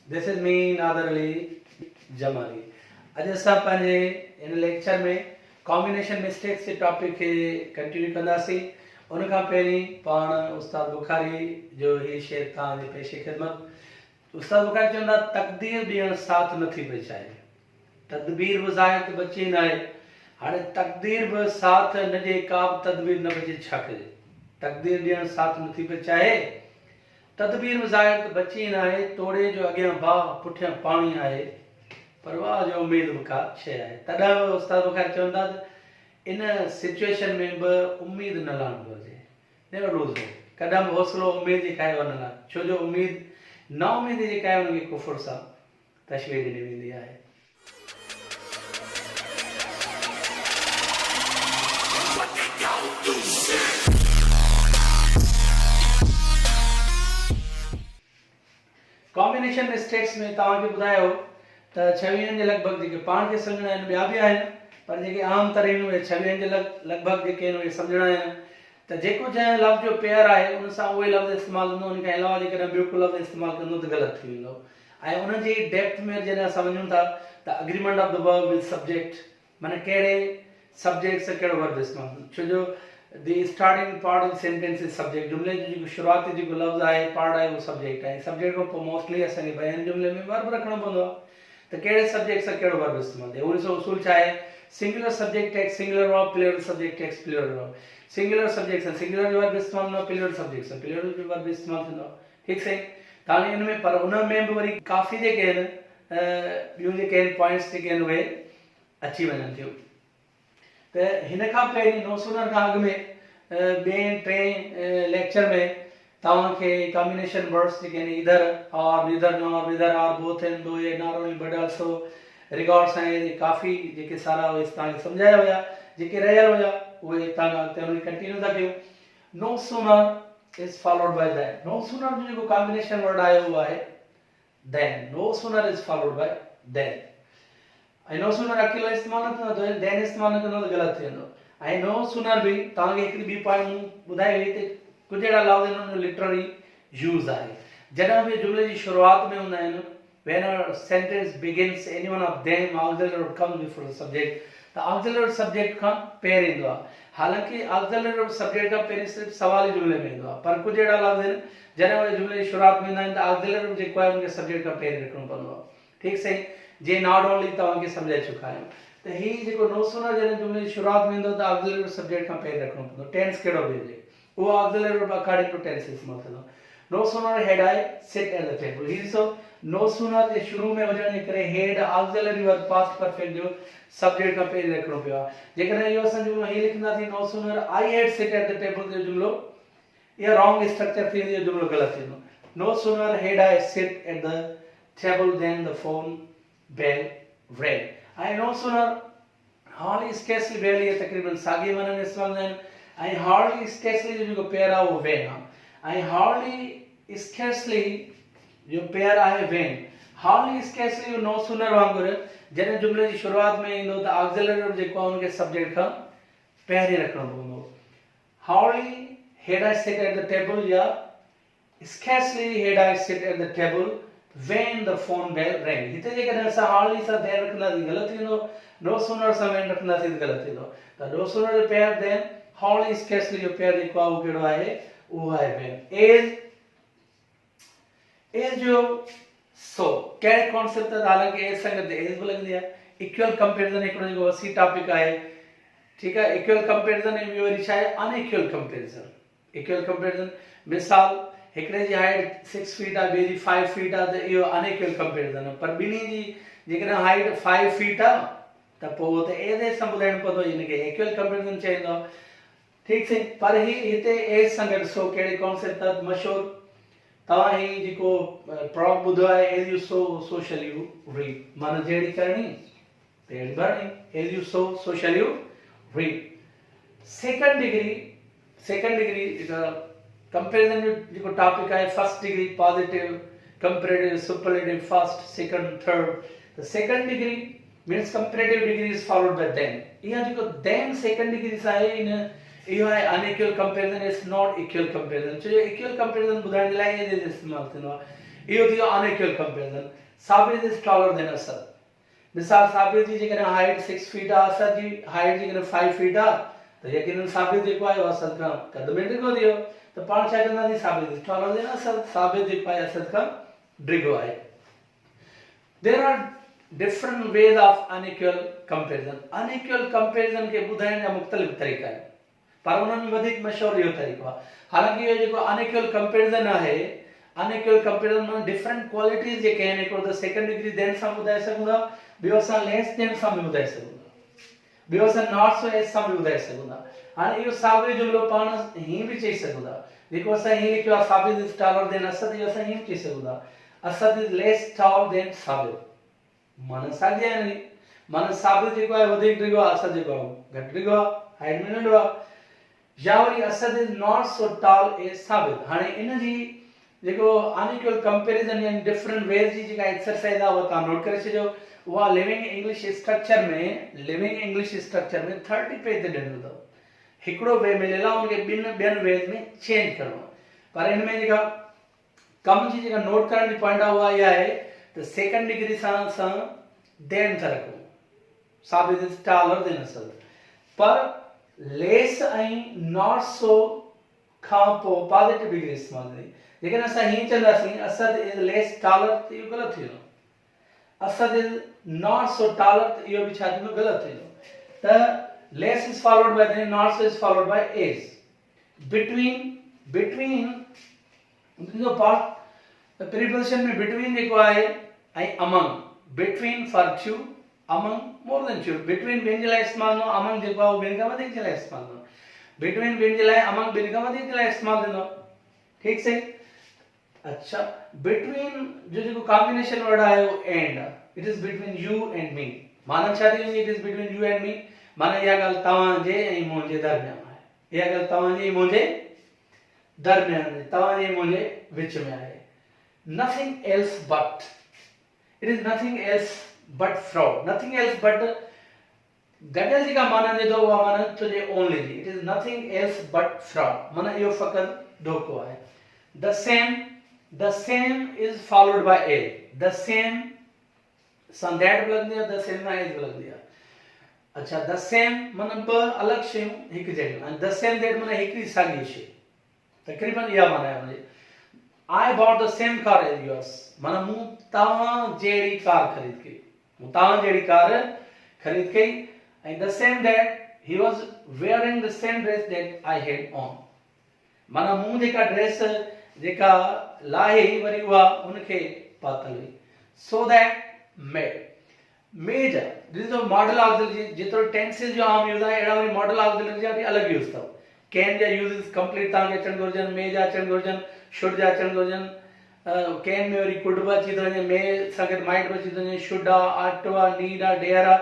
This is me, Nader Ali Jamali. अॼु असां पंहिंजे इन लेक्चर में कॉम्बिनेशन मिस्टेक्स जे टॉपिक खे कंटिन्यू कंदासीं। उन खां पहिरीं पाण उस्ताद बुखारी जो ही शेर तव्हांजे पेशे ख़िदमत। उस्ताद बुखारी चवंदा तक़दीर ॾियणु साथ नथी पई चाहे, तदबीर बि ज़ाहिर त बची न आहे। हाणे तक़दीर बि साथ न ॾिए, का बि तदबीर न बचे, छा कजे? तक़दीर ॾियणु साथ नथी पई चाहे, तदबीर में ज़ाहिर त बची न आहे। तोड़े जो अॻियां भाउ पुठियां पाणी आहे, परवाह जो उमेद बि का शइ आहे। तॾहिं बि उस्ताद बुखारी चवंदा त इन सिचुएशन में बि उमेद न लाहिणु घुरिजे, नेवर लूज़ होप। कॾहिं बि हौसलो उमेद जे काए वञणु न, छो जो उमेद न उमेद जे काए हुनखे कुफर सां तशवीह ॾिनी वेंदी आहे। कॉम्बिनेशन मिस्टेक्स में तव्हांखे ॿुधायो त 26 जे लॻभॻि जेके पाण खे सम्झणा आहिनि, ॿिया बि आहिनि, पर जेके आम तरीन उहे 26 जे लॻभॻि जेके आहिनि उहे सम्झणा आहिनि। त जेको जंहिं लफ़्ज़ जो पेयर आहे उन सां उहे लफ़्ज़ इस्तेमालु कंदो, उन खां अलावा जेकॾहिं ॿियो को लफ़्ज़ इस्तेमालु कंदो त ग़लति थी वेंदो। ऐं उन जी डेप्थ में जॾहिं असां वञूं था त agreement of the verb with subject, माना कहिड़े सब्जेक्ट सां कहिड़ो वर्ब इस्तेमालु, छो जो the starting part of sentence is subject. जुमिले जो जेको शुरूआती जेको लफ़्ज़ आहे, पार्ट आहे, उहो सब्जेक्ट आहे। सब्जेक्ट खां पोइ मोस्टली असांखे बयान जुमिले में वर्ब रखणो पवंदो आहे। त कहिड़े सब्जेक्ट सां कहिड़ो वर्ब इस्तेमालु थिए, उन जो उसूल छा आहे? Singular subject takes singular verb, plural subject takes plural verb. Singular subject सां सिंगुलर जो वर्ब इस्तेमालु थींदो, प्लूरल सब्जेक्ट सां प्लूरल जो वर्ब इस्तेमालु थींदो। ठीकु सही? तव्हांखे इन में, पर उन में बि वरी काफ़ी जेके आहिनि ॿियूं जेके आहिनि पॉइंट्स जेके आहिनि उहे अची वञनि थियूं। त हिन खां पहिरीं नो सूनर खां अॻु में ॿिए टे लेक्चर में तव्हांखे कॉम्बिनेशन वर्ड्स जेके आहिनि इधर और इधर नॉर, इधर और बोथ एंड दो, ये not only but also records ऐं काफ़ी जेके सारा उहे तव्हांखे सम्झाया हुया। जेके रहियल हुया उहे तव्हां अॻिते उन कंटिन्यू था कयूं। No sooner is followed by than. No sooner जो जेको कॉम्बिनेशन वर्ड आहे उहो आहे than. No sooner is followed by than. ऐं नो सूनर अकेलो इस्तेमालु न कंदो, देन इस्तेमालु न कंदो त ग़लति थी वेंदो। ऐं नो सूनर बि तव्हांखे हिकिड़ी ॿी पॉइंट ॿुधाई हुई त कुझु अहिड़ा लफ़्ज़ आहिनि उनजो लिटरली यूज़ आहे। जॾहिं बि जुमिले जी शुरूआत में हूंदा आहिनि, when a sentence begins any one of them auxiliary verb comes before the subject, त auxiliary subject खां पहिरीं ईंदो आहे। हालांकि auxiliary subject खां पहिरीं सिर्फ़ु सवाली जुमिले में ईंदो आहे, पर कुझु अहिड़ा लफ़्ज़ आहिनि जॾहिं उहे जुमिले जी शुरूआत में ईंदा आहिनि त auxiliary जेको आहे उनखे सब्जेक्ट खां पहिरीं रखणो पवंदो आहे। ठीकु सही? जे नॉट ओनली तव्हांखे सम्झाए चुका आहियूं। त हीउ जेको नो सूनर जॾहिं जुमिले जी शुरूआत में ईंदो त auxiliary सब्जेक्ट खां पहिरीं रखणो पवंदो। टेंस कहिड़ो बि हुजे उहो auxiliary verb according to tense इस्तेमालु थींदो। No sooner had I sit at the table. He so no sooner जे शुरू में वजण जे करे had auxiliary verb past perfect जो सब्जेक्ट खां पहिरीं रखणो पियो आहे। जेकॾहिं इहो असां जुमिलो हीअं लिखंदासीं no sooner I had sit at the table जो जुमिलो इहा रॉन्ग स्ट्रक्चर थी वेंदी, इहो जुमिलो ग़लति थींदो। No sooner had I sit at the table than the phone bell rang. ऐं no sooner hardly scarcely barely तक़रीबन साॻी माननि में इस्तेमालु आहिनि। ऐं hardly scarcely जो जेको पेयर आहे उहो when आहे। ऐं hardly scarcely जो पेयर आहे when। hardly scarcely जो नो सूनर वांगुरु जॾहिं जुमिले जी शुरूआत में ईंदो त auxiliary verb जेको आहे उनखे सब्जेक्ट खां पहिरीं रखणो पवंदो। hardly had I sit at the table या scarcely had I sit at the table when the phone bell rang। हिते जेकॾहिं असां hardly सां then रखंदासीं ग़लति थींदो, no sooner सां when रखंदासीं त ग़लति थींदो। त no sooner जो पेयर then, hardly scarcely जो पेयर जेको आहे उहो कहिड़ो आहे? उहो आहे when। एज जो सो कहिड़े कॉन्सेप्ट ते? हालांकि एज सां गॾु एज बि लॻंदी आहे। इक्वल कंपेरिज़न हिकिड़ो जेको वसी टॉपिक आहे। ठीकु आहे? इक्वल कंपेरिज़न ऐं ॿियो वरी छा आहे? Unequal comparison. इक्वल कंपेरिज़न मिसाल हिकिड़े जी हाइट 6 फीट आहे, ॿिए जी 5 फीट आहे, त इहो अनइक्वल कंपेरिज़न आहे। पर ॿिन्ही जी जेकॾहिं हाइट 5 फीट आहे त पोइ त एज सां ॿुधाइणो पवंदो, हिनखे इक्वल कंपेरिज़न चवंदो आहे। ठीकु सही? पर ही हिते एज सां गॾु सो कहिड़े कॉन्सेप्ट आहे? मशहूरु तव्हां ही जेको प्रॉब ॿुधो आहे, as you sow so shall you reap. माना जहिड़ी करणी तहिड़ी भरणी। As you sow so shall you reap. Second degree जेका कंपेरिज़न जो जेको टॉपिक आहे, first degree positive, comparative, superlative, first, second, third. त second degree means comparative degree is followed by than. इहा जेको देन सेकंड डिग्री सां आहे इन इहो आहे unequal comparison, is not equal comparison. छो जो इक्वल कंपेरिज़न ॿुधाइण जे लाइ एज इस्तेमालु थींदो आहे। इहो थी वियो अनइक्वल कंपेरिजन। साबित इज टॉलर देन असद। मिसाल साबित जी जेकॾहिं हाइट 6 फीट आहे, असद जी हाइट जेकॾहिं 5 फीट आहे, त यकीनन साबित जेको आहे असद खां कद में डिघो थी वियो। त पाण छा कंदासीं, साबित इज टॉलर देन असद, साबित जेको आहे असद खां डिघो आहे। There are different ways of unequal comparison. Unequal comparison के ॿुधाइण जा मुख़्तलिफ़ तरीक़ा आहिनि, पर उन्हनि में वधीक मशहूरु इहो तरीक़ो आहे। हालांकि इहो जेको unequal comparison आहे, unequal comparison में डिफरेंट क्वालिटीज़ जेके आहिनि, हिकिड़ो त सेकंड डिग्री देन सां ॿुधाए सघूं था, ॿियो असां लेस देन सां बि ॿुधाए सघूं था, ॿियो असां नॉट सो एस सां बि ॿुधाए सघूं था। हाणे इहो साबित जुमिलो पाण हीअं बि चई सघूं था, जेको असां हीअं लिखियो आहे साबित इज टॉलर देन असद, इहो असां हीअं चई सघूं था Asad is less tall than Sabit. माना साॻिया आहिनि, माना साबित जेको आहे वधीक डिघो आहे, असद जेको आहे घटि डिघो आहे, हाइट में नंढो आहे। या वरी Asad is not so tall as Sabit. हाणे इन जी जेको अनइक्वल कंपैरिजन यानी डिफरेंट वेज जी जेका एक्सरसाइज आहे उहा तव्हां नोट करे छॾियो। उहा लिविंग इंग्लिश स्ट्रक्चर में 30 पेज ते ॾिनल अथव। हिकिड़ो वे मिलियल आहे, उनखे ॿियनि वेज में चेंज करणो आहे। पर हिन में जेका कम जी जेका नोट करण जी पॉइंट आहे उहा इहा आहे त सेकंड डिग्री सां असां देन था रखूं, साबित इज टॉलर देन असद, पर लेस ऐं नॉट सो खां पोइ पॉजिटिव डिग्री इस्तेमालु कई। लेकिन असां हीअं चवंदासीं असद इज लेस टॉलर, त इहो ग़लति थी वेंदो। Asad is not so taller, त इहो बि छा थींदो, ग़लति थींदो। त less is followed by than, not so is followed by as. Between जो पार्ट प्रीपोजिशन में बिटवीन जेको आहे ऐं among, between for two, among more than two. Between ॿियनि जे लाइ इस्तेमालु न, अमंग जेको आहे उहो ॿियनि खां वधीक जे लाइ इस्तेमालु न। बिटवीन ॿियनि जे लाइ, अमंग ॿियनि खां वधीक जे लाइ इस्तेमालु थींदो। ठीकु सही। अच्छा, बिटवीन जो जेको कॉम्बिनेशन वर्ड आहे उहो and, it is between you and me. माना छा थी वेंदी, it is between you and me, माना इहा ॻाल्हि तव्हांजे ऐं मुंहिंजे दरमियान आहे। इहा ॻाल्हि तव्हांजे ऐं मुंहिंजे दरमियान आहे, तव्हांजे ऐं मुंहिंजे विच में आहे। Nothing else but, it is nothing else but fraud, nothing else but गॾियल जेका माना ॾे थो उहा माना तुंहिंजे ओनली जी, it is nothing else but fraud, माना इहो फ़क़ति धोखो आहे। The same is followed by a, the same सां दैट लॻंदी आहे, द सेम सां एज लॻंदी आहे। अच्छा, द सेम माना ॿ अलॻि शयूं हिकु जहिड़ियूं, ऐं द सेम दैट माना हिकिड़ी साॻी शइ, तक़रीबन इहा माना आहे हुनजी। I bought the same car as yours, माना मूं तव्हां जहिड़ी कार ख़रीद कई, मूं तव्हां जहिड़ी कार ख़रीद कई। ऐं the same that he was wearing the same dress that I had on, माना मूं जेका ड्रेस जेका लाही वरी उहा उनखे पातल हुई। so that major, this is a model auxiliary, जेतिरो टेंसेस जो आम यूज़ आहे अहिड़ा वरी मॉडल ऑक्सिलरी जा वरी अलॻि यूज़ अथव। कैन जा यूज़ कंप्लीट तव्हांखे अचणु घुरिजनि, मे जा अचणु घुरिजनि, शुड जा अचणु घुरिजनि। कैन में वरी कुड बि अची थो वञे, मे सां गॾु माइट बि अची थो वञे, शुड आहे, आट आहे, नीड आहे, डेयर आहे।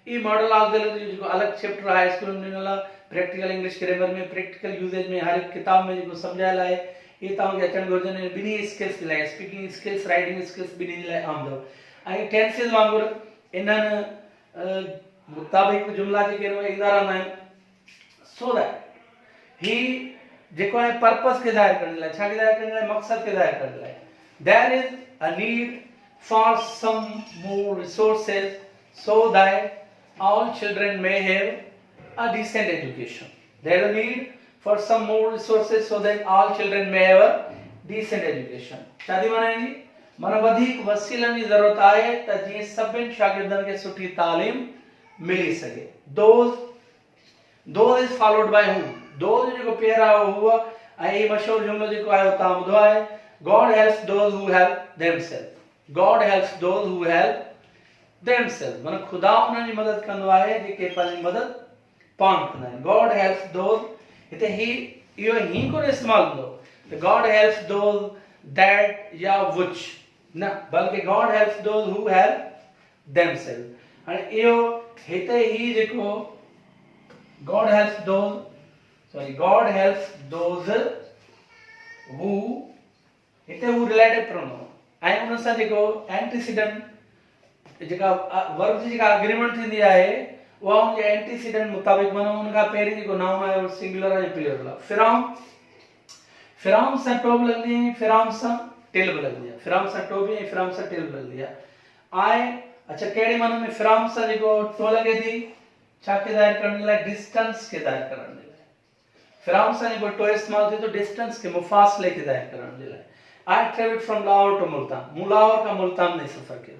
ई मॉडल ऑक्सिलरी जो जेको अलॻि चैप्टर आहे स्कूल में ॾिनल आहे, प्रैक्टिकल इंग्लिश ग्रामर में, प्रैक्टिकल यूज़ेज में, हर हिकु किताब में जेको सम्झायल आहे, इहे तव्हांखे अचणु घुरिजनि। ॿिन्ही स्किल्स जे लाइ, स्पीकिंग स्किल्स, राइटिंग स्किल्स, ॿिन्ही जे लाइ आम अथव। ऐं टेंसिस वांगुरु इन्हनि मुताबिक़ जुमिला जेके ईंदा रहंदा आहिनि। सो दैट ही जेको आहे पर्पस खे ज़ाहिर करण लाइ, छा खे ज़ाहिर करण लाइ, मक़सद खे ज़ाहिर करण लाइ। There is a need for some more resources so that all children may have a decent education. There is a need for some more resources so that all children may have a decent education. शादी माना जी माना वधीक वसीलनि जी ज़रूरत आहे त जीअं सभिनि शागिर्दनि खे सुठी तालीम मिली सघे। those is followed by who, those जेको पेर आहे उहो, ऐं ही मशहूर जुमिलो जेको आहे उहो तव्हां ॿुधो आहे, God helps those who help themselves. God helps those who help themselves, माना खुदा उन्हनि जी मदद कंदो आहे जेके पंहिंजी मदद पाण कंदा आहिनि। God helps those, हिते ही इहो ही कोन इस्तेमालु हूंदो त God helps those that या which न, बल्कि God helps those who help themselves। हाणे इहो हिते ही जेको God helps those who, हिते हू रिलेटिव प्रोनाउन ऐं उन सां जेको एंटीसीडेंट जेका वर्ब जी जेका एग्रीमेंट थींदी आहे उहा उनजे एंटीसीडेंट मुताबिक़, माना उन खां पहिरीं जेको नाउन आहे उहो सिंगुलर ऐं प्लूरल आहे। फिरौन सां टोब लॻंदी, फिरौन सां टिल बि लॻंदी आहे, फिराम सां टो बि ऐं फिराम सां टिल बि लॻंदी आहे। आए अच्छा कहिड़े माने में फिराम सां जेको टो लॻे थी छा खे ज़ाहिर करण जे लाइ, डिस्टेंस खे ज़ाहिर करण जे लाइ। फिराम सां जेको टो इस्तेमालु थिए थो डिस्टेंस खे, मुफ़ासिले खे ज़ाहिर करण जे लाइ। I travelled from Lahore to Multan, मूं लाहौर खां मुल्तान ॾे सफ़र कयो,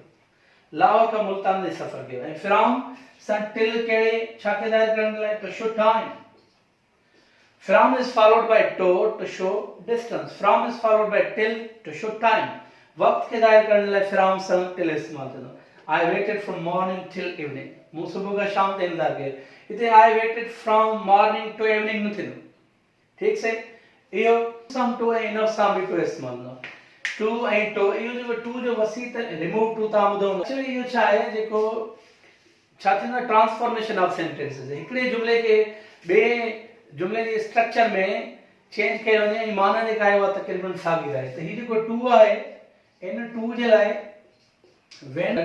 लाहौर खां मुल्तान ॾे सफ़र कयो। ऐं फिराम सां टिल कहिड़े छा खे ज़ाहिर करण जे लाइ, to show time. From is followed by to show distance. From is followed by till to show time. वक्त के ज़ाहिर करने लाइ from सां till इस्तेमाल थींदो। I waited from morning till evening. मूं सुबुह खां शाम ताईं इंतज़ार कयो। इते I waited from morning to evening न थींदो। ठीक से इहो some to ऐं enough सां बि to इस्तेमाल थींदो। to ऐं to इहो जेको to जो वसी त remove to तव्हां ॿुधो हूंदो। एक्चुअली इहो छा आहे जेको छा थींदो आहे, ट्रांसफॉर्मेशन ऑफ सेंटेंसेस। हिकिड़े जुमले खे ॿिए जुमले जे स्ट्रक्चर में चेंज कयो वञे ऐं माना जेका आहे उहा तक़रीबन साॻी रहे। त हीउ जेको टू आहे इन टू जे लाइ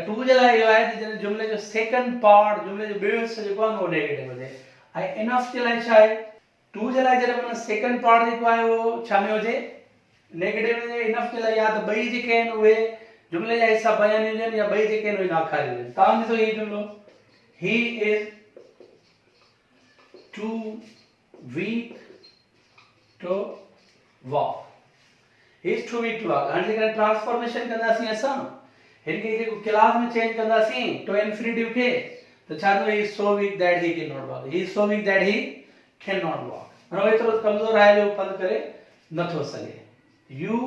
टू जे लाइ इहो आहे त जॾहिं जुमले जो सेकंड पार्ट, जुमले जो ॿियो हिसो जेको आहे उहो नेगेटिव हुजे। ऐं इनफ जे लाइ छा आहे, टू जे लाइ जॾहिं माना सेकंड पार्ट जेको आहे उहो छा में हुजे, नेगेटिव हुजे। इनफ जे लाइ या त ॿई जेके आहिनि उहे जुमले जा हिसा बयानी हुजनि या ॿई जेके आहिनि उहे नाखारी हुजनि। तव्हां ॾिसो हीउ जुमलो, he is too weak to walk. He is too weak to walk. हाणे जेकॾहिं ट्रांसफॉर्मेशन कंदासीं असां हिनखे जेको क्लास में चेंज कंदासीं टू इंफिनिटिव खे त छा थींदो, he is so weak that he cannot walk. He is so weak that he cannot walk. हाणे एतिरो कमज़ोर आहे जो पंधु करे नथो सघे। You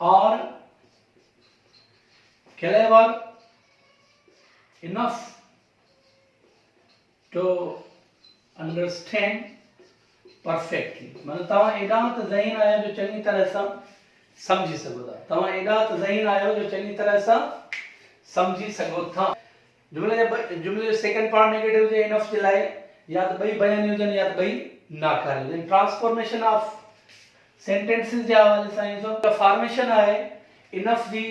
are clever enough to understand perfectly. माना तव्हां एॾा त ज़हीन आहियो जो चङी तरह सां सम्झी सघो था। तव्हां एॾा त ज़हीन आहियो जो चङी तरह सां सम्झी सघो था। जुमले जो सेकंड पार्ट नेगेटिव हुजे इनफ जे लाइ, या त ॿई बयानी हुजनि या त ॿई नाकारी हुजनि। ट्रांसफॉर्मेशन ऑफ सेंटेंसेस जे हवाले सां ईंदो। फॉर्मेशन आहे इनफ जी,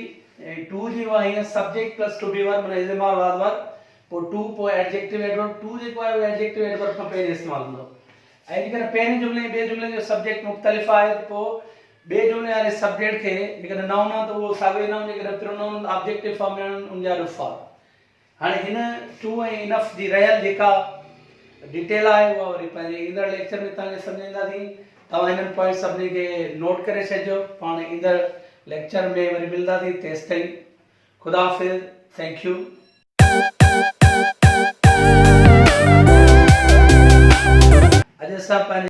टू जी उहा हीअं subject plus to be verb, माना इज़मार वाज़ पोइ टू पोइ एडजेक्टिव एडवर्ब। टू जेको आहे उहो एडजेक्टिव एडवर्ब खां पहिरीं इस्तेमालु हूंदो। ऐं जेकॾहिं पहिरें जुमले ऐं ॿिए जुमले जो सब्जेक्ट मुख़्तलिफ़ आहे त पोइ ॿिए जुमले वारे सब्जेक्ट खे जेकॾहिं नाउन आहे त उहो साॻियो ई नाउन, जेकॾहिं प्रोनाउन ऑब्जेक्टिव फॉर्म में उनजा रुफ़ा। हाणे हिन टू ऐं इनफ जी रहियल जेका डिटेल आहे उहा वरी पंहिंजे ईंदड़ लेक्चर में तव्हांखे सम्झाईंदासीं। तव्हां हिननि पॉइंट सभिनी खे नोट करे छॾिजो। पाण ईंदड़ लेक्चर में वरी मिलंदासीं। तेसि ताईं ख़ुदा हाफ़िज़, थैंक यू। अॼु असां पंहिंजे